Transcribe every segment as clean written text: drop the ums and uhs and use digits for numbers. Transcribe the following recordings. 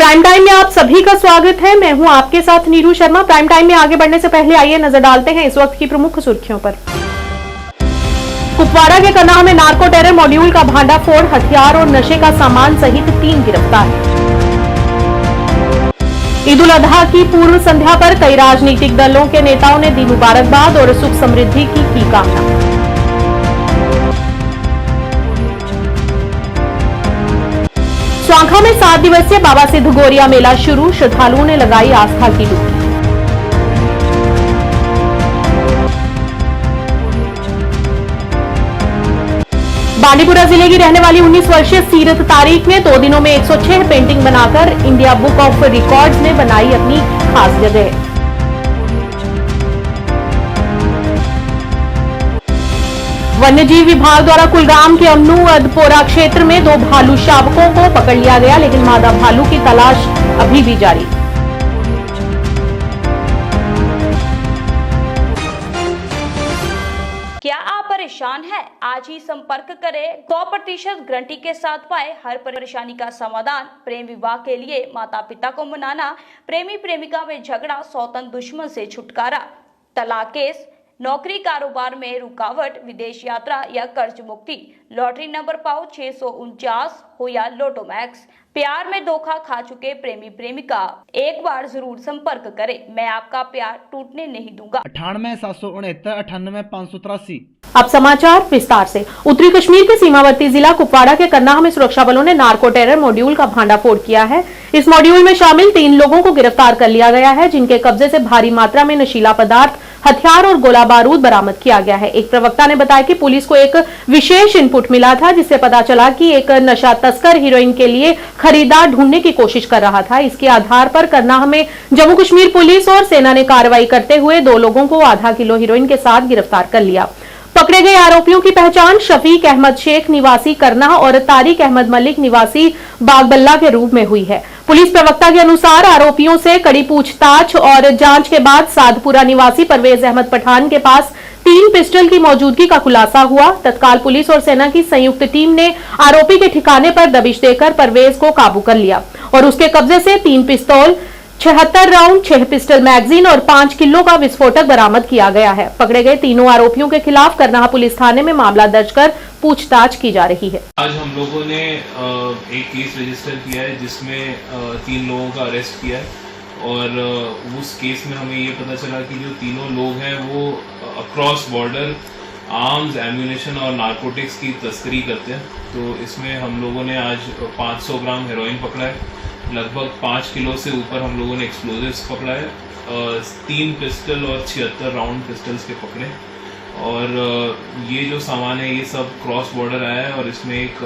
Prime time में आप सभी का स्वागत है। मैं हूं आपके साथ नीरू शर्मा। प्राइम टाइम में आगे बढ़ने से पहले आइए नजर डालते हैं इस वक्त की प्रमुख सुर्खियों पर। कुपवाड़ा के कन्नाह में नार्को टेरर मॉड्यूल का भांडाफोड़, हथियार और नशे का सामान सहित 3 गिरफ्तार। ईद उल अजहा की पूर्व संध्या पर कई राजनीतिक दलों के नेताओं ने दी मुबारकबाद और सुख समृद्धि की कामना। स्वांखा में 7 दिवसीय बाबा सिद्ध गौरिया मेला शुरू, श्रद्धालुओं ने लगाई आस्था की डुबकी। बांडीपुरा जिले की रहने वाली 19 वर्षीय सीरत तारिक ने 2 दिनों में 106 पेंटिंग बनाकर इंडिया बुक ऑफ रिकॉर्ड्स में बनाई अपनी खास जगह। वन्यजीव विभाग द्वारा कुलगाम के अमनूअदपोरा क्षेत्र में 2 भालू शावकों को पकड़ लिया गया, लेकिन मादा भालू की तलाश अभी भी जारी। क्या आप परेशान हैं? आज ही संपर्क करें। 100% गारंटी के साथ पाए हर परेशानी का समाधान। प्रेम विवाह के लिए माता पिता को मनाना, प्रेमी प्रेमिका में झगड़ा, सौतन दुश्मन से छुटकारा, तलाक केस, नौकरी कारोबार में रुकावट, विदेश यात्रा या कर्ज मुक्ति, लॉटरी नंबर पाओ 649 हो या लोटो मैक्स, प्यार में धोखा खा चुके प्रेमी प्रेमिका, एक बार जरूर संपर्क करें। मैं आपका प्यार टूटने नहीं दूंगा। 98 769 98 583। अब समाचार विस्तार से। उत्तरी कश्मीर के सीमावर्ती जिला कुपवाड़ा के कन्नाह में सुरक्षा बलों ने नार्को टेरर मॉड्यूल का भांडाफोड़ किया है। इस मॉड्यूल में शामिल 3 लोगों को गिरफ्तार कर लिया गया है, जिनके कब्जे से भारी मात्रा में नशीला पदार्थ, हथियार और गोला बारूद बरामद किया गया है। एक प्रवक्ता ने बताया कि पुलिस को एक विशेष इनपुट मिला था, जिससे पता चला कि एक नशा तस्कर हीरोइन के लिए खरीदार ढूंढने की कोशिश कर रहा था। इसके आधार पर कन्नाह में जम्मू कश्मीर पुलिस और सेना ने कार्रवाई करते हुए 2 लोगों को आधा किलो हीरोइन के साथ गिरफ्तार कर लिया। पकड़े गए आरोपियों की पहचान शफीक अहमद शेख निवासी करनाह और तारिक अहमद मलिक निवासी बागबल्ला के रूप में हुई है। पुलिस प्रवक्ता के अनुसार आरोपियों से कड़ी पूछताछ और जांच के बाद साधपुरा निवासी परवेज अहमद पठान के पास 3 पिस्टल की मौजूदगी का खुलासा हुआ। तत्काल पुलिस और सेना की संयुक्त टीम ने आरोपी के ठिकाने पर दबिश देकर परवेज को काबू कर लिया और उसके कब्जे से 3 पिस्तौल, 76 राउंड, 6 पिस्टल मैगजीन और 5 किलो का विस्फोटक बरामद किया गया है। पकड़े गए तीनों आरोपियों के खिलाफ करनाह पुलिस थाने में मामला दर्ज कर पूछताछ की जा रही है। आज हम लोगों ने एक केस रजिस्टर किया है, जिसमें 3 लोगों का अरेस्ट किया है और उस केस में हमें ये पता चला कि जो तीनों लोग हैं वो अक्रॉस बॉर्डर आर्म्स, एम्यूनेशन और नारकोटिक्स की तस्करी करते हैं। तो इसमें हम लोगों ने आज 500 ग्राम हेरोइन पकड़ा है, लगभग 5 किलो से ऊपर हम लोगों ने एक्सप्लोजिव्स पकड़ा है, 3 पिस्टल और 76 राउंड पिस्टल्स के पकड़े। और ये जो सामान है ये सब क्रॉस बॉर्डर आया है और इसमें एक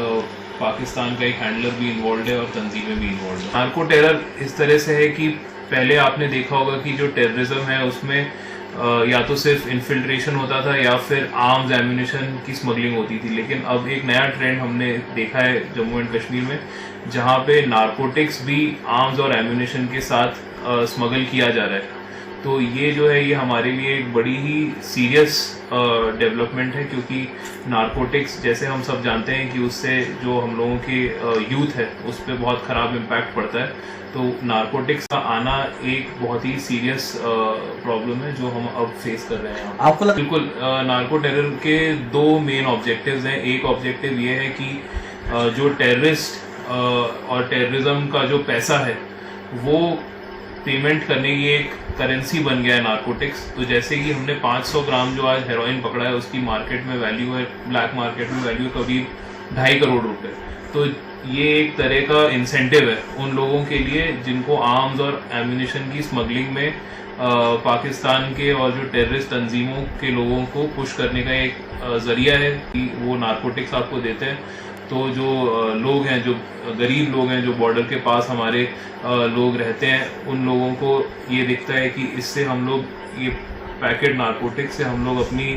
पाकिस्तान का एक हैंडलर भी इन्वॉल्व है और तंजीमें भी इन्वॉल्व है। नार्को टेरर इस तरह से है कि पहले आपने देखा होगा कि जो टेररिज्म है उसमें या तो सिर्फ इन्फिल्ट्रेशन होता था या फिर आर्म्स, एम्यूनेशन की स्मगलिंग होती थी, लेकिन अब एक नया ट्रेंड हमने देखा है जम्मू एंड कश्मीर में, जहाँ पे नारकोटिक्स भी आर्म्स और एम्यूनेशन के साथ स्मगल किया जा रहा है। तो ये जो है ये हमारे लिए एक बड़ी ही सीरियस डेवलपमेंट है, क्योंकि नारकोटिक्स जैसे हम सब जानते हैं कि उससे जो हम लोगों के यूथ है उस पर बहुत ख़राब इम्पैक्ट पड़ता है। तो नारकोटिक्स का आना एक बहुत ही सीरियस प्रॉब्लम है जो हम अब फेस कर रहे हैं। आपको बिल्कुल नार्को टेरर के 2 मेन ऑब्जेक्टिव्स हैं। एक ऑब्जेक्टिव ये है कि जो टेररिस्ट और टेररिज्म का जो पैसा है वो पेमेंट करने की एक करेंसी बन गया है नारकोटिक्स। तो जैसे कि हमने 500 ग्राम जो आज हेरोइन पकड़ा है उसकी मार्केट में वैल्यू है, ब्लैक मार्केट में वैल्यू करीब 2.5 करोड़ रुपए। तो ये एक तरह का इंसेंटिव है उन लोगों के लिए जिनको आर्म्स और एम्यूनेशन की स्मगलिंग में पाकिस्तान के और जो टेररिस्ट तंजीमों के लोगों को पुश करने का एक जरिया है कि वो नारकोटिक्स आपको देते हैं। तो जो लोग हैं, जो गरीब लोग हैं, जो बॉर्डर के पास हमारे लोग रहते हैं, उन लोगों को ये दिखता है कि इससे हम लोग ये पैकेट नारकोटिक्स से हम लोग अपनी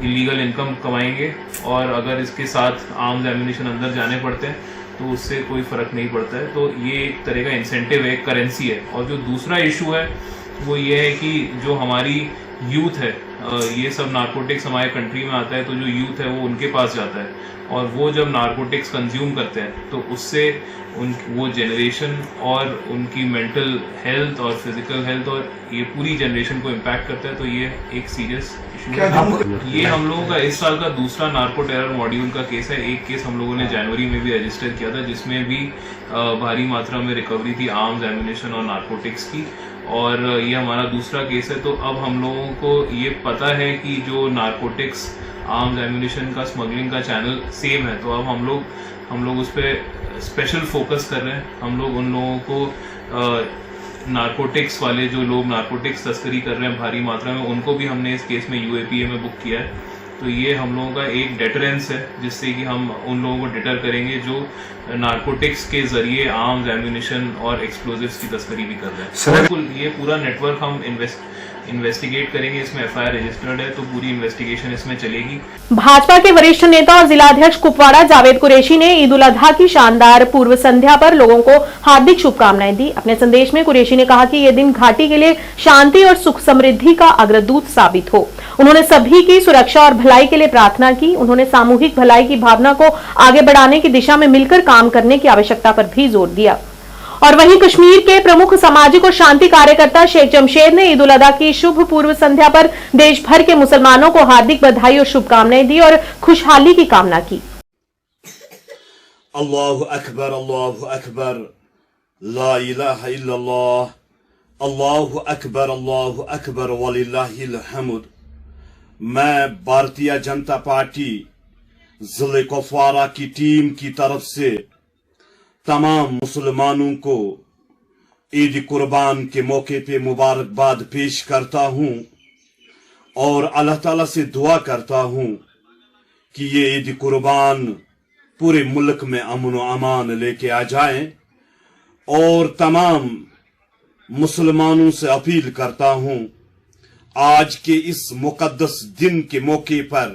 इलीगल इनकम कमाएंगे और अगर इसके साथ आर्म्स, एम्यूनेशन अंदर जाने पड़ते हैं तो उससे कोई फ़र्क नहीं पड़ता है। तो ये एक तरह का इंसेंटिव है, एक करेंसी है। और जो दूसरा इशू है वो ये है कि जो हमारी यूथ है ये सब नारकोटिक्स हमारे कंट्री में आता है तो जो यूथ है वो उनके पास जाता है, और वो जब नारकोटिक्स कंज्यूम करते हैं तो उससे वो जनरेशन और उनकी मेंटल हेल्थ और फिजिकल हेल्थ और ये पूरी जनरेशन को इम्पैक्ट करता है। तो ये एक सीरियस इशू है। ये हम लोगों का इस साल का दूसरा नार्को टेरर मॉड्यूल का केस है। एक केस हम लोगों ने जनवरी में भी रजिस्टर किया था जिसमें भी भारी मात्रा में रिकवरी थी आर्म्स, एम्यूनिशन और नारकोटिक्स की, और ये हमारा दूसरा केस है। तो अब हम लोगों को ये पता है कि जो नारकोटिक्स, आर्म्स, एम्यूनिशन का स्मगलिंग का चैनल सेम है, तो अब हम लोग उस पर स्पेशल फोकस कर रहे हैं। हम लोग उन लोगों को नारकोटिक्स वाले जो लोग नारकोटिक्स तस्करी कर रहे हैं भारी मात्रा में, उनको भी हमने इस केस में यूएपीए में बुक किया है। तो ये हम लोगों का एक डेटरेंस है जिससे कि हम उन लोगों को डिटर करेंगे जो नारकोटिक्स के जरिए आर्म्स, एम्यूनिशन और एक्सप्लोजिव्स की तस्करी भी कर रहे हैं। तो ये पूरा नेटवर्क हम इन्वेस्टिगेट करेंगे। इसमें एफआईआर रजिस्टर्ड है तो पूरी इन्वेस्टिगेशन इसमें चलेगी। भाजपा के वरिष्ठ नेता और जिलाध्यक्ष कुपवाड़ा जावेद कुरैशी ने ईद उल अजहा की शानदार पूर्व संध्या पर लोगों को हार्दिक शुभकामनाएं दी। अपने संदेश में कुरैशी ने कहा कि यह दिन घाटी के लिए शांति और सुख समृद्धि का अग्रदूत साबित हो। उन्होंने सभी की सुरक्षा और भलाई के लिए प्रार्थना की। उन्होंने सामूहिक भलाई की भावना को आगे बढ़ाने की दिशा में मिलकर काम करने की आवश्यकता पर भी जोर दिया। और वहीं कश्मीर के प्रमुख सामाजिक और शांति कार्यकर्ता शेख जमशेद ने ईद उल अजहा की शुभ पूर्व संध्या पर देश भर के मुसलमानों को हार्दिक बधाई और शुभकामनाएं दी और खुशहाली की कामना की। अल्लाहु अकबर, ला इलाहा इल्लल्लाह, अल्लाहु अकबर वलिल्लाहिल हम्द। मैं भारतीय जनता पार्टी जिले कुपवाड़ा की टीम की तरफ से तमाम मुसलमानों को ईद कुर्बान के मौके पे मुबारकबाद पेश करता हूं और अल्लाह ताला से दुआ करता हूं कि ये ईद कुर्बान पूरे मुल्क में अमन व अमान लेके आ जाए। और तमाम मुसलमानों से अपील करता हूं आज के इस मुकद्दस दिन के मौके पर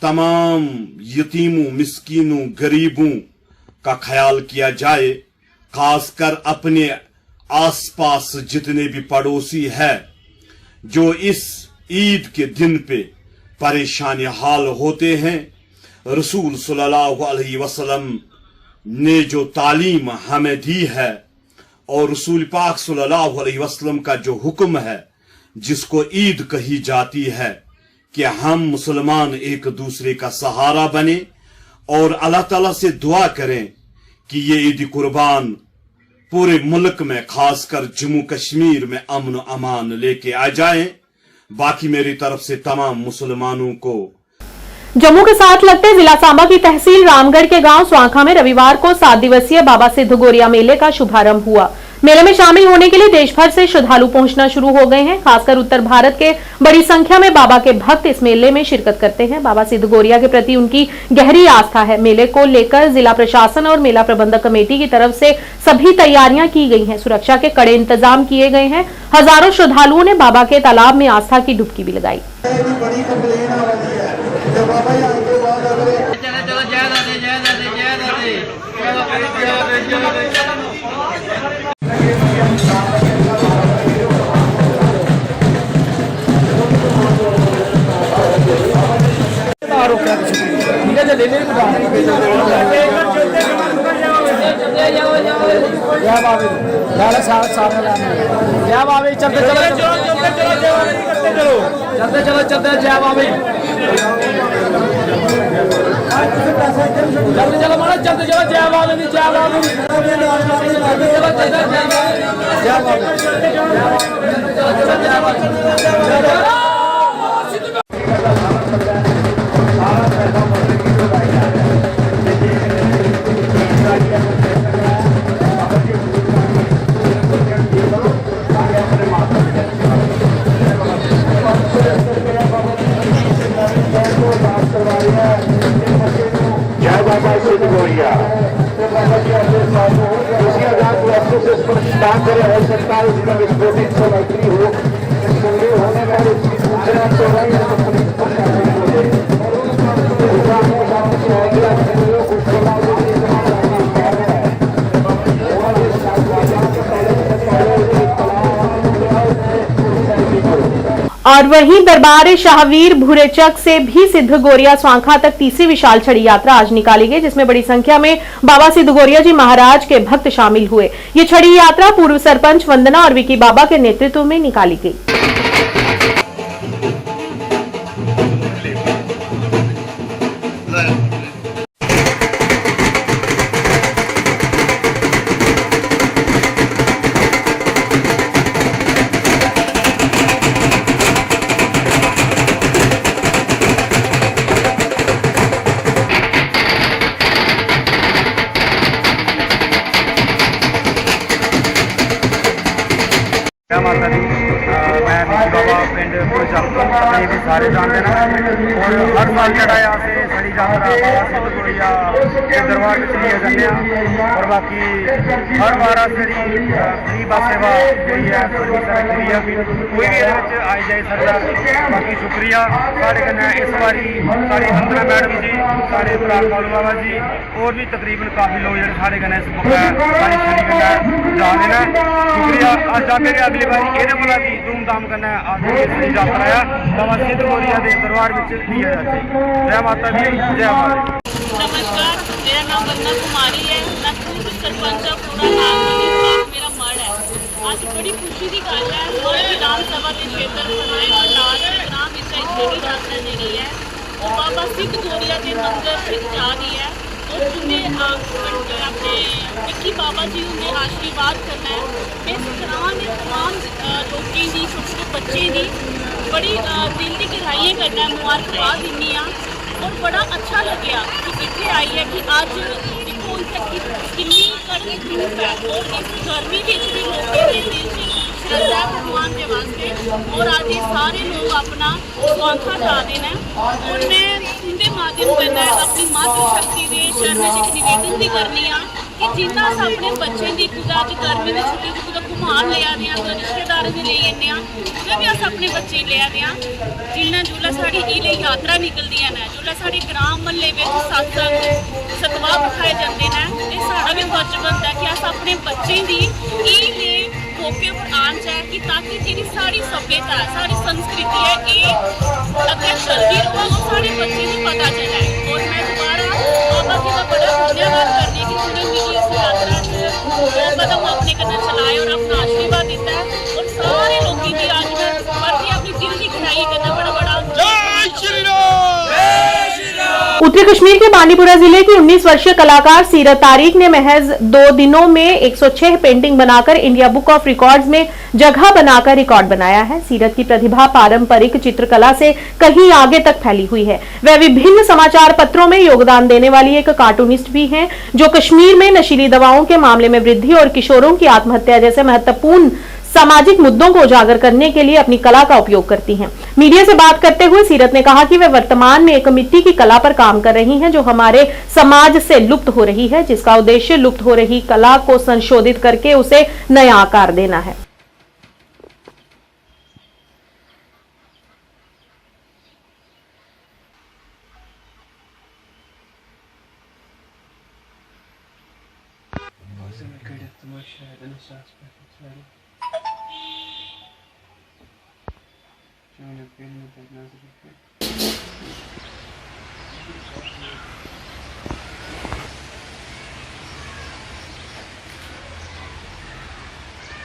तमाम यतीमों, मिस्कीनों, गरीबों का ख्याल किया जाए। खासकर अपने आसपास जितने भी पड़ोसी है जो इस ईद के दिन पे परेशानी हाल होते हैं। रसूल सल्लल्लाहु अलैहि वसल्लम ने जो तालीम हमें दी है और रसूल पाक सल्लल्लाहु अलैहि वसल्लम का जो हुक्म है जिसको ईद कही जाती है कि हम मुसलमान एक दूसरे का सहारा बने और अल्लाह ताला से दुआ करें कि ये ईद कुर्बान पूरे मुल्क में खासकर जम्मू कश्मीर में अमन अमान लेके आ जाएं। बाकी मेरी तरफ से तमाम मुसलमानों को। जम्मू के साथ लगते जिला सांबा की तहसील रामगढ़ के गांव स्वांखा में रविवार को 7 दिवसीय बाबा सिद्ध गोरिया मेले का शुभारंभ हुआ। मेले में शामिल होने के लिए देश भर से श्रद्धालु पहुंचना शुरू हो गए हैं। खासकर उत्तर भारत के बड़ी संख्या में बाबा के भक्त इस मेले में शिरकत करते हैं। बाबा सिद्ध गोरिया के प्रति उनकी गहरी आस्था है। मेले को लेकर जिला प्रशासन और मेला प्रबंधक कमेटी की तरफ से सभी तैयारियां की गई हैं। सुरक्षा के कड़े इंतजाम किए गए हैं। हजारों श्रद्धालुओं ने बाबा के तालाब में आस्था की डुबकी भी लगाई। और वहीं दरबार शाहवीर भुरेचक से भी सिद्ध गोरिया स्वांखा तक तीसरी विशाल छड़ी यात्रा आज निकाली गई, जिसमें बड़ी संख्या में बाबा सिद्ध गोरिया जी महाराज के भक्त शामिल हुए। ये छड़ी यात्रा पूर्व सरपंच वंदना और विकी बाबा के नेतृत्व में निकाली गई। जय माता दी। मैं विकी बाबा पिंड ये भी सारे जानते हैं और हर साल जरा यहाँ से छड़ी यात्रा बाबा सिद्ध गोरिया के दरबार में चली जाते और बाकी हर बार फ्री बस सेवा जी है कोई भी आई जाए सर। बाकी शुक्रिया साढ़े कन्नै इस बारी साढ़ी वंदना मैडम जी, साढ़े भरा कालू बाबा जी और भी तकरीबन काफ़ी लोग जो साढ़े कन्नै इस सारी छड़ी कन्नै जा रहे हैं। शुक्रिया। अस चाहते कि अगली बारी एह्दे कोला भी धूमधाम कन्नै छड़ी यात्रा है बाबा सिद्ध गोरिया के दरबार में लिया जाए। जय माता दी, जय माता। नमस्कार, मेरा नाम वंदना कुमारी है। मैं पूर्व सरपंच पूरा नाम मेरा मड़ है। आज बड़ी खुशी की गल है विधानसभा के क्षेत्र नाम इस छड़ी यात्रा जी है और बाबा सिद्ध गोरिया के मंदिर से जा रही है और उन्हें अपने विकी बाबा जी उन्हें आशीर्वाद करना है। मैं इस ग्रां के तमाम लोगों की छोटे छोटे बच्चे की बड़ी दिल की गहराइयां करना है, मुबारकबाद दिनी और बड़ा अच्छा लग्या कि इतने आई है कि अज देखो कितनी कड़क धूप है और इस गर्मी के भी लोगों के दिल से श्रद्धा भगवान के वास्ते और आज ये सारे लोग अपना स्वांखा जा रहे हैं और मैं उनके माध्यम करना अपनी मातृशक्ति के शरण च निवेदन भी करनी कि जिन्ना अस अपने बच्चों की कुछ अज गर्मी की छुट्टी को कुछ घुमान ले आने तो रिश्तेदारों में ले आने कुछ भी अस अपने बच्चे ले आने जिन्ना जुल्लै साड़ी ये यात्रा निकलदियां ने, जुल्लै साढ़े ग्रां म्हल्ले में सत्संग सतवाह बिठाए जाते हैं, ये साड़ा भी फर्ज बनता है कि अस अपने बच्चों की ये मौके पर आना चाहिए कि ताकि जी साड़ी सभ्यता है, साड़ी संस्कृति है, ये अगर चलती रहो और साढ़े बच्चे को पता चले। और मैं दोबारा बाबा जी का बड़ा धन्यवाद करने की उन्हें मिली इस यात्रा दो कदम अपने कदम चलाए और अपना आशीर्वाद देता है और सारे लोगों की आज मैं बढ़ती अपनी दिल की गहराई करना बड़ा उत्तरी कश्मीर के बांडीपुरा जिले की 19 वर्षीय कलाकार सीरत तारिक ने महज 2 दिनों में 106 पेंटिंग बनाकर इंडिया बुक ऑफ रिकॉर्ड्स में जगह बनाकर रिकॉर्ड बनाया है। सीरत की प्रतिभा पारंपरिक चित्रकला से कहीं आगे तक फैली हुई है। वह विभिन्न समाचार पत्रों में योगदान देने वाली एक कार्टूनिस्ट भी हैं, जो कश्मीर में नशीली दवाओं के मामले में वृद्धि और किशोरों की आत्महत्या जैसे महत्वपूर्ण सामाजिक मुद्दों को उजागर करने के लिए अपनी कला का उपयोग करती हैं। मीडिया से बात करते हुए सीरत ने कहा कि वे वर्तमान में एक मिट्टी की कला पर काम कर रही हैं, जो हमारे समाज से लुप्त हो रही है, जिसका उद्देश्य लुप्त हो रही कला को संशोधित करके उसे नया आकार देना है।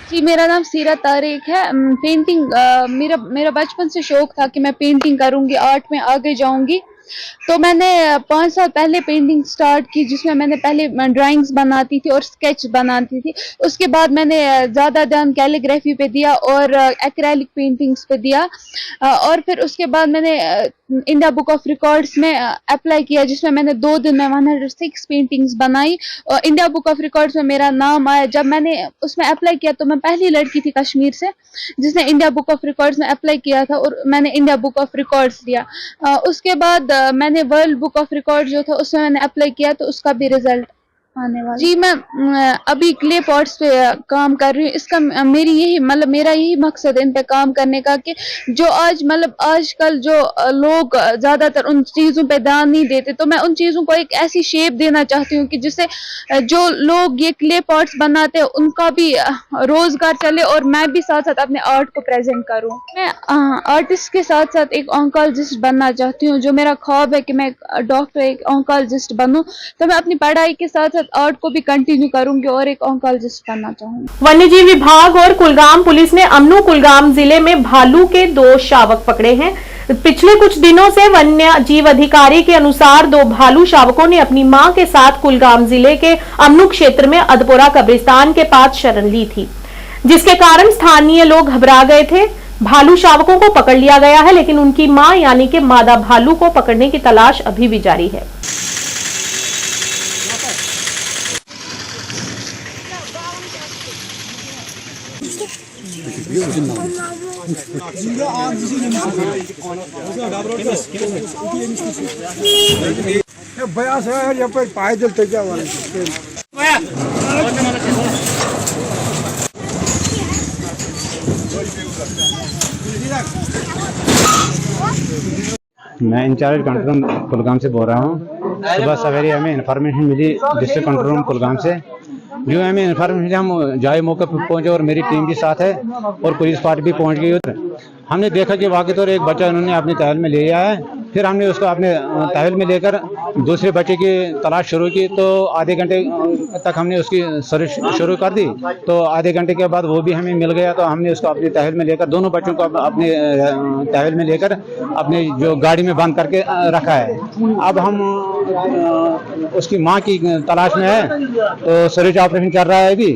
जी, मेरा नाम सीरत तारिक है। पेंटिंग मेरा बचपन से शौक था कि मैं पेंटिंग करूंगी, आर्ट में आगे जाऊंगी। तो मैंने 5 साल पहले पेंटिंग स्टार्ट की, जिसमें मैंने पहले ड्राइंग्स बनाती थी और स्केच बनाती थी। उसके बाद मैंने ज़्यादा ध्यान कैलीग्राफी पे दिया और एक्रेलिक पेंटिंग्स पे दिया और फिर उसके बाद मैंने इंडिया बुक ऑफ रिकॉर्ड्स में अप्लाई किया, जिसमें मैंने 2 दिन में 106 पेंटिंग्स बनाई और इंडिया बुक ऑफ रिकॉर्ड्स में मेरा नाम आया। जब मैंने उसमें अप्लाई किया तो मैं पहली लड़की थी कश्मीर से जिसने इंडिया बुक ऑफ रिकॉर्ड्स में अप्लाई किया था और मैंने इंडिया बुक ऑफ रिकॉर्ड्स दिया। उसके बाद मैंने वर्ल्ड बुक ऑफ रिकॉर्ड जो था उसमें मैंने अप्लाई किया तो उसका भी रिजल्ट आने वाला। जी मैं अभी क्ले पॉट्स पे काम कर रही हूँ। इसका मेरी यही मतलब मेरा यही मकसद है इन पे काम करने का कि जो आज मतलब आजकल जो लोग ज्यादातर उन चीजों पे ध्यान नहीं देते, तो मैं उन चीजों को एक ऐसी शेप देना चाहती हूँ कि जिससे जो लोग ये क्ले पॉट्स बनाते हैं उनका भी रोजगार चले और मैं भी साथ साथ अपने आर्ट को प्रेजेंट करूँ। मैं आर्टिस्ट के साथ साथ एक ऑन्कोलॉजिस्ट बनना चाहती हूँ। जो मेरा ख्वाब है कि मैं डॉक्टर एक ऑन्कोलॉजिस्ट बनूं, तो मैं अपनी पढ़ाई के साथ साथ आर्ट को भी कंटिन्यू करूंगी और एक ऑन्कोलॉजिस्ट बनना चाहूंगी। वन्यजीव विभाग और कुलगाम पुलिस ने अमनू कुलगाम जिले में भालू के 2 शावक पकड़े हैं। पिछले कुछ दिनों से वन्य जीव अधिकारी के अनुसार 2 भालू शावकों ने अपनी मां के साथ कुलगाम जिले के अमनू क्षेत्र में अदपोरा कब्रिस्तान के पास शरण ली थी, जिसके कारण स्थानीय लोग घबरा गए थे। भालू शावकों को पकड़ लिया गया है, लेकिन उनकी मां यानी कि मादा भालू को पकड़ने की तलाश अभी भी जारी है। मैं इंचार्ज कंट्रोल रूम कुलगाम से बोल रहा हूँ। सुबह सवेरे हमें इन्फॉर्मेशन मिली डिस्ट्रिक्ट कंट्रोल रूम कुलगाम से। जो हमें इन्फॉर्मेशन हम जाए मौके पर पहुंचे और मेरी टीम भी साथ है और पुलिस पार्टी भी पहुंच गई उधर। हमने देखा कि वाकई तौर एक बच्चा उन्होंने अपने तहल में ले लिया है। फिर हमने उसको अपने तहल में लेकर दूसरे बच्चे की तलाश शुरू की। तो आधे घंटे तक हमने उसकी सर्च शुरू कर दी। तो आधे घंटे के बाद वो भी हमें मिल गया। तो हमने उसको अपने तहल में लेकर दोनों बच्चों को अपने तहल में लेकर अपने जो गाड़ी में बंद करके रखा है। अब हम उसकी मां की तलाश में है, तो सर्च ऑपरेशन चल रहा है अभी।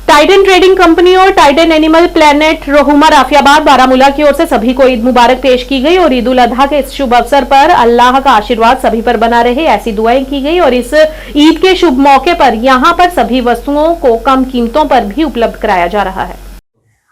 टाइटन ट्रेडिंग कंपनी और Titan Animal Planet Rohama Rafiabad Baramulla की ओर से सभी को ईद मुबारक पेश की गई और ईद उल अजहा के इस शुभ अवसर पर अल्लाह का आशीर्वाद सभी पर बना रहे, ऐसी दुआएं की गई। और इस ईद के शुभ मौके पर यहां पर सभी वस्तुओं को कम कीमतों पर भी उपलब्ध कराया जा रहा है।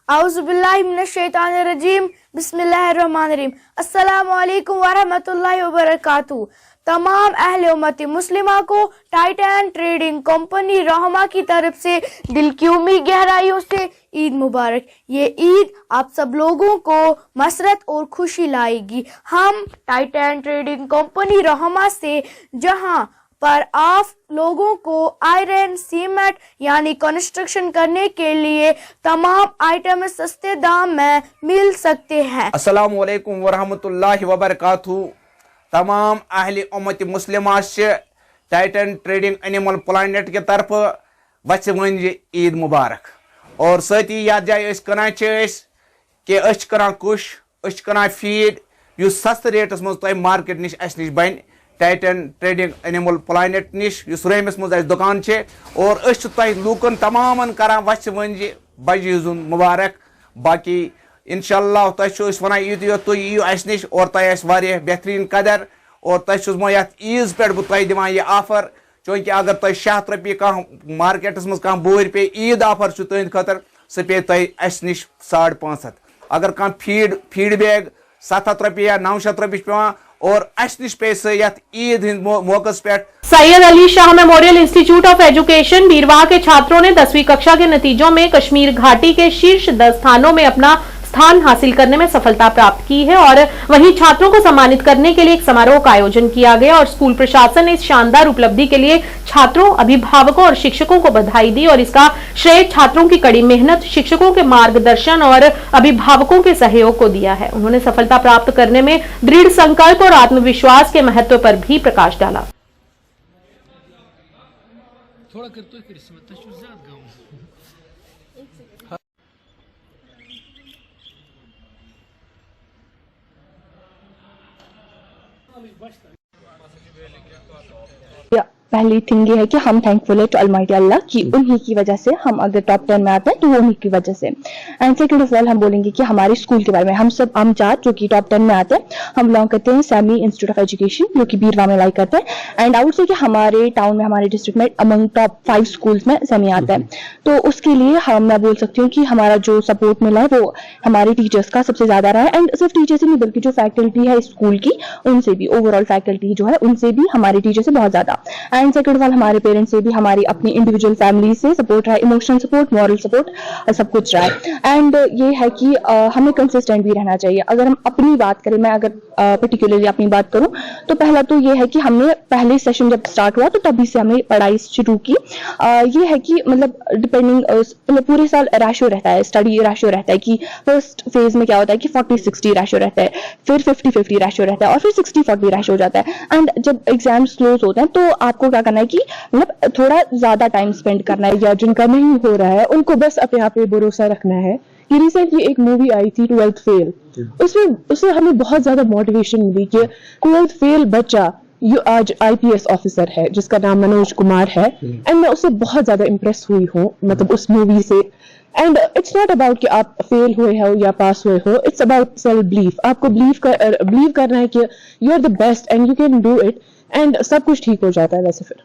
औज़ुबिल्लाहि मिनश्शैतानिर्रजीम, बिस्मिल्लाहिर्रहमानिर्रहीम। अस्सलामु अलैकुम वरहमतुल्लाहि वबरकातुहू। तमाम अहले उम्मत मुस्लिमा को टाइटन ट्रेडिंग कंपनी रोहुमा की तरफ से दिल की उम्मीद गहराइयों से ईद मुबारक। ये ईद आप सब लोगों को मसरत और खुशी लाएगी। हम टाइटन ट्रेडिंग कंपनी रोहुमा से जहां पर आप लोगों को आयरन सीमेंट यानी कंस्ट्रक्शन करने के लिए तमाम आइटम सस्ते दाम में मिल सकते हैं। अस्सलामु अलैकुम वरहमतुल्लाहि वबरकातुहू। तमाम अहले उम्मत मुस्लिमा से टाइटन ट्रेडिंग एनिमल प्लानेट के तरफ बच ईद मुबारक। और साथी याद जाए कनान कुश कनान फीड युस सस्त रेटस मज तुम मार्केट निश अस निश बन टाइटन ट्रेडिंग एनिमल प्लानेट निश युस रैमिस मज दुकान छे। और लूकन तमामन करान वच बज ईद मुबारक। बाकी इंशाअल्लाह तुम वन ईद तुम यू अस निश और तुम बेहतरीन कदर। और तुम ईज पे बह दिवान यह ऑफर, चूंकि अगर तुम 600 रुपये कह मार्केटस मज कह बोर पे ईद ऑफर तुंद खतर सह पे तुम अस निश 550। अगर कह फीड बैग 700 रुपये या 900 रुपये पेवान और अस निश पे ईद हिंद मौके पे। Syed Ali Shah memorial institute of education Beerwah के छात्रों ने 10वीं कक्षा के नतीजों में कश्मीर घाटी के शीर्ष 10 स्थानों में अपना स्थान हासिल करने में सफलता प्राप्त की है। और वहीं छात्रों को सम्मानित करने के लिए एक समारोह का आयोजन किया गया और स्कूल प्रशासन ने इस शानदार उपलब्धि के लिए छात्रों, अभिभावकों और शिक्षकों को बधाई दी। और इसका श्रेय छात्रों की कड़ी मेहनत, शिक्षकों के मार्गदर्शन और अभिभावकों के सहयोग को दिया है। उन्होंने सफलता प्राप्त करने में दृढ़ संकल्प और आत्मविश्वास के महत्व पर भी प्रकाश डाला। पहली थिंग ये है कि हम थैंकफुल है टू अलमाइटी अल्लाह कि उन्हीं की वजह से हम अगर टॉप 10 में आते हैं तो वो उन्हीं की वजह से। एंड सेकंड ऑफ ऑल हम बोलेंगे कि हमारे स्कूल के बारे में, हम सब हम 4 जो कि टॉप 10 में आते हैं, हम बिलोंग करते हैं सैमी इंस्टीट्यूट ऑफ एजुकेशन जो कि बीरवाह में लाई करते हैं। एंड आउट से कि हमारे टाउन में, हमारे डिस्ट्रिक्ट में अमंग टॉप 5 स्कूल्स में सैमी आता है। तो उसके लिए मैं बोल सकती हूँ कि हमारा जो सपोर्ट मिला है वो हमारे टीचर्स का सबसे ज्यादा रहा है। एंड सिर्फ टीचर्स ही नहीं बल्कि जो फैकल्टी है स्कूल की, उनसे भी, ओवरऑल फैकल्टी जो है उनसे भी, हमारे टीचर से बहुत ज्यादा। एंड सेकंड ऑफ ऑल हमारे पेरेंट्स से भी, हमारी अपनी इंडिविजुअल फैमिली से सपोर्ट रहा है, इमोशनल सपोर्ट, मॉरल सपोर्ट, सब कुछ रहा है। एंड ये है कि हमें कंसिस्टेंट भी रहना चाहिए। अगर हम अपनी बात करें, मैं अगर पर्टिकुलरली अपनी बात करूं तो पहला तो ये है कि हमने पहले सेशन जब स्टार्ट हुआ तो तभी से हमने पढ़ाई शुरू की। ये है कि मतलब डिपेंडिंग पूरे साल रेशो रहता है, स्टडी रेशो रहता है कि फर्स्ट फेज में क्या होता है कि 40-60 रेशो रहता है, फिर 50-50 रेशो रहता है और फिर 60-40 रेशो हो जाता है। एंड जब एग्जाम्स क्लोज होते हैं तो आपको क्या करना है कि मतलब थोड़ा ज्यादा टाइम स्पेंड करना है, या जिनका नहीं हो रहा है उनको बस अपने आप पे भरोसा रखना है। कि रिसेंटली एक मूवी आई थी 12th फेल, उसमें हमें बहुत ज्यादा मोटिवेशन मिली कि 12th फेल बच्चा आज IPS ऑफिसर है जिसका नाम मनोज कुमार है। एंड मैं उससे बहुत ज्यादा इम्प्रेस हुई हूँ, मतलब उस मूवी से। एंड इट्स नॉट अबाउट कि आप फेल हुए हो या पास हुए हो, इट्स अबाउट सेल्फ बिलीफ। आपको बिलीव करना है कि you are the best and you can do it, and सब कुछ ठीक हो जाता है। वैसे फिर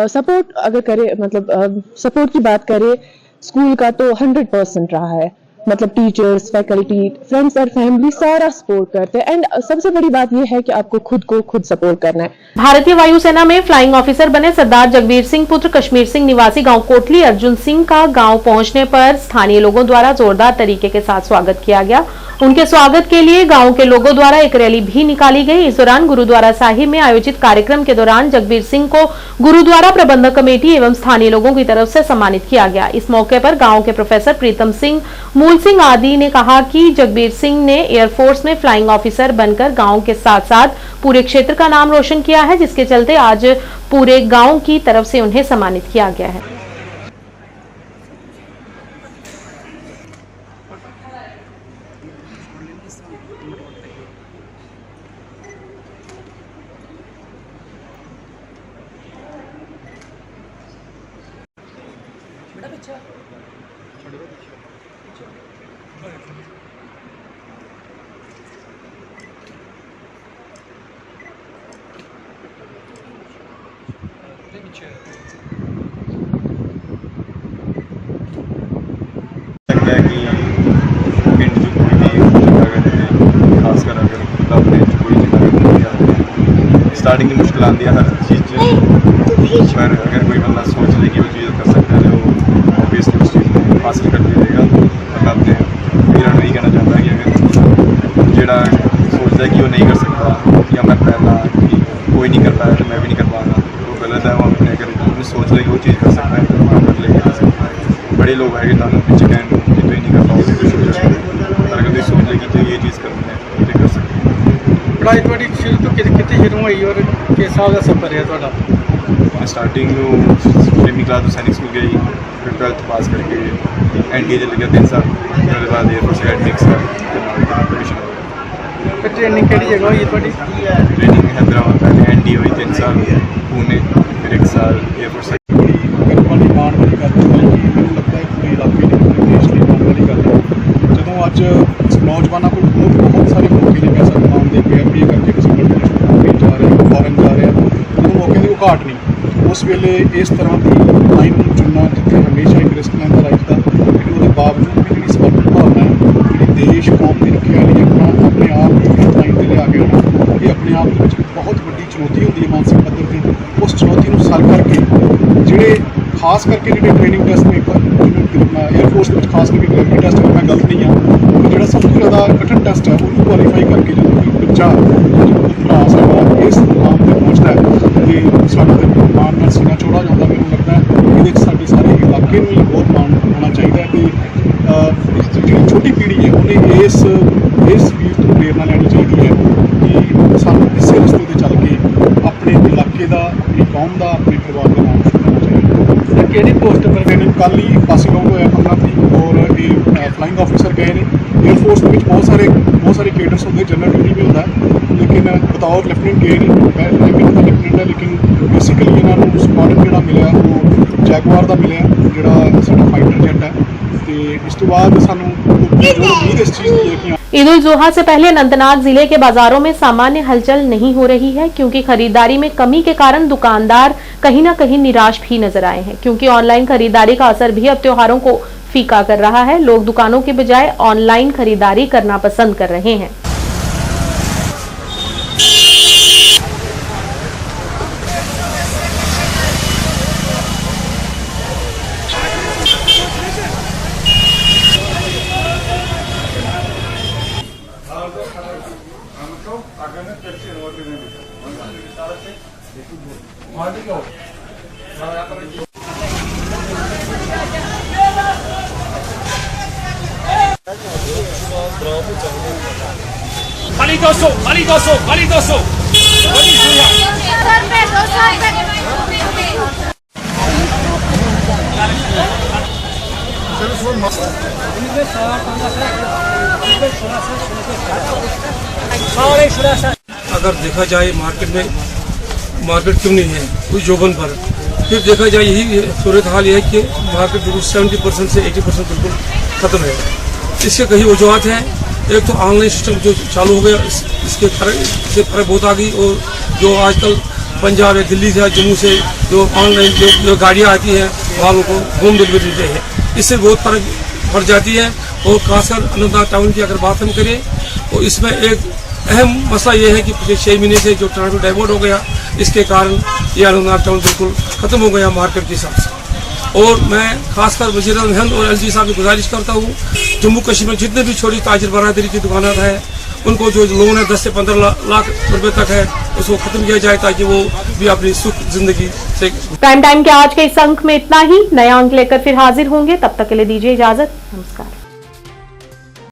सपोर्ट अगर करें, मतलब सपोर्ट की बात करें, स्कूल का तो 100% रहा है, मतलब टीचर्स, फैकल्टी, फ्रेंड्स और फैमिली सारा सपोर्ट करते हैं। एंड सबसे बड़ी बात यह है कि आपको खुद को खुद सपोर्ट करना है। भारतीय वायुसेना में फ्लाइंग ऑफिसर बने सरदार जगबीर सिंह पुत्र कश्मीर सिंह निवासी गांव कोटली अर्जुन सिंह का गांव पहुंचने पर स्थानीय लोगों द्वारा जोरदार तरीके के साथ स्वागत किया गया। उनके स्वागत के लिए गांव के लोगों द्वारा एक रैली भी निकाली गई। इस दौरान गुरुद्वारा साहिब में आयोजित कार्यक्रम के दौरान जगबीर सिंह को गुरुद्वारा प्रबंधक कमेटी एवं स्थानीय लोगों की तरफ से सम्मानित किया गया। इस मौके पर गांव के प्रोफेसर प्रीतम सिंह, मूल सिंह आदि ने कहा कि जगबीर सिंह ने एयरफोर्स में फ्लाइंग ऑफिसर बनकर गांव के साथ साथ पूरे क्षेत्र का नाम रोशन किया है, जिसके चलते आज पूरे गांव की तरफ से उन्हें सम्मानित किया गया है। लगता है कि पिंड जो कोई भी जगह रहते खासकर अगर अपने कोई जगह स्टार्टिंग की मुश्किल आती है हर चीज़ पर अगर कोई बंदा सोच ले कि वो चीज़ कर सकता है वो ऑब्वियसली उस चीज़ को हासिल कर देगा। मैं अपने मेरा नहीं कहना चाहता कि अगर जोड़ा सोचता है कि वो नहीं कर सकता या मैं पहला कि कोई नहीं कर पाया तो मैं भी नहीं कर पाऊँगा, वो गलत है। वो अपने अगर सोच ले कि वो चीज़ कर सकता है तो कर लेगा। बड़े लोग है कि पीछे कहन कि तो नहीं कर पाओगे पर अगर तुम सोच ले कि तो ये चीज़ करनी है तो कर सकते हैं। पढ़ाई थोड़ी शुरू तो कितनी शुरू हुई और किस साल का सफर है थोड़ा? मैं स्टार्टिंग में 6वीं क्लास तो सैनिक स्कूल गई, फिर 12th पास करके NDA चल गया 3 साल, उसके बाद एयरफोर्स अकेडमी फिर ट्रेनिंग कड़ी जगह हुई थोड़ी? ट्रेनिंग हैदराबाद पहले NDA हुई 3 साल, पुणे, फिर 1 साल एयरफोर्स। वाली माण वाली गल मैनूं लगता है पूरे इलाके ने पूरे देश की माण वाली गल है जदों अज नौजवानों को बहुत सारे मौके ने पैसा कमाने के PMBA करके किसी मल्टीनेशनल जा रहे हैं, फॉरन जा रहे हैं, जो मौके की घाट नहीं। उस वेले इस तरह की लाइन चुनना जिथे हमेशा एक रिस्क लैंदा लाइफ का, लेकिन उसके बावजूद भी जी समर्पण भावना है जी देश कौम की रक्षा लिए अपने आप लाइन से लिया के आना, ये अपने आप बहुत बड़ी चुनौती होती है मानसिक पद्धर की। उस चुनौती को सर करके जोड़े खास करके जो ट्रेनिंग टेस्ट पेपर एयरफोर्स में खास करके ग्रेविटी टेस्ट अगर मैं गलत नहीं हाँ तो जो सब तो ज़्यादा कठिन टेस्ट है उन्होंने क्वालीफाई करके जो कोई बच्चा भरा साढ़ा इस मुकाम पर पहुँचता है तो साढ़ा मान नाल सीना चौड़ा जाता। मैनूं लगता है ये साढ़े सारे इलाके में ही बहुत मान होना चाहिए कि जी छोटी पीढ़ी है उन्हें इस वीर तो प्रेरणा लैनी चाहिए है कि सानूं इसे रस्ते पर चल के अपने इलाके का, अपनी कौम का, अपने परिवार का नाम करना चाहिए। किहड़ी पोस्ट पर ट्रेनिंग कल ही पासिंग आउट होया 15 तरीक और ये फ्लाइंग ऑफिसर गए ने। एयरफोर्स के बहुत सारे केडर्स होंगे, जनरल ड्यूटी भी होता है, लेकिन बतौर लेफ्टिनेंट गए नहीं। मैं भी तो लेफ्टिनेंट है लेकिन बेसिकली इन्होंने स्क्वाड्रन जो मिले वो जैगुआर का मिले जो साडा फाइटर जेट है। तो इस तो बाद सानूं जो उम्मीद इस चीज़ की है कि ईद उल जुहा से पहले अनंतनाग जिले के बाजारों में सामान्य हलचल नहीं हो रही है, क्योंकि खरीदारी में कमी के कारण दुकानदार कहीं न कहीं निराश भी नजर आए हैं। क्योंकि ऑनलाइन खरीदारी का असर भी अब त्योहारों को फीका कर रहा है। लोग दुकानों के बजाय ऑनलाइन खरीदारी करना पसंद कर रहे हैं। खाली 200 खाली 200 खाली 200 अगर देखा जाए मार्केट क्यों नहीं है कोई जोबन पर, फिर देखा जाए यही सूरत हाल यह है कि मार्केट बिल्कुल 70% से 80% बिल्कुल खत्म है। इसके कई वजूहत हैं। एक तो ऑनलाइन सिस्टम जो चालू हो गया, इससे फर्क बहुत आ गई। और जो आजकल पंजाब या दिल्ली से या जम्मू से जो ऑनलाइन जो गाड़ियाँ आती हैं वालों को होम डिलीवरी देते हैं, इससे बहुत फर्क पड़ जाती है। और खासकर अनंतनाग टाउन की अगर बात हम करें तो इसमें एक अहम मसला ये है कि पिछले 6 महीने से जो ट्रांसपोर्ट डाइवर्ट हो गया, इसके कारण ये अनंतनाग टाउन बिल्कुल खत्म हो गया मार्केट के हिसाब से। और मैं खासकर वज़ीर आज़म हिंद और एलजी साहब की गुजारिश करता हूँ, जम्मू कश्मीर में जितने भी छोटी ताजिर बरादरी की दुकानात है उनको जो लोन है 10 से 15 लाख रुपए तक है, उसको खत्म किया जाए ताकि वो भी अपनी सुख जिंदगी से। प्राइम टाइम के आज के इस अंक में इतना ही। नया अंक लेकर फिर हाजिर होंगे, तब तक के लिए दीजिए इजाजत। नमस्कार।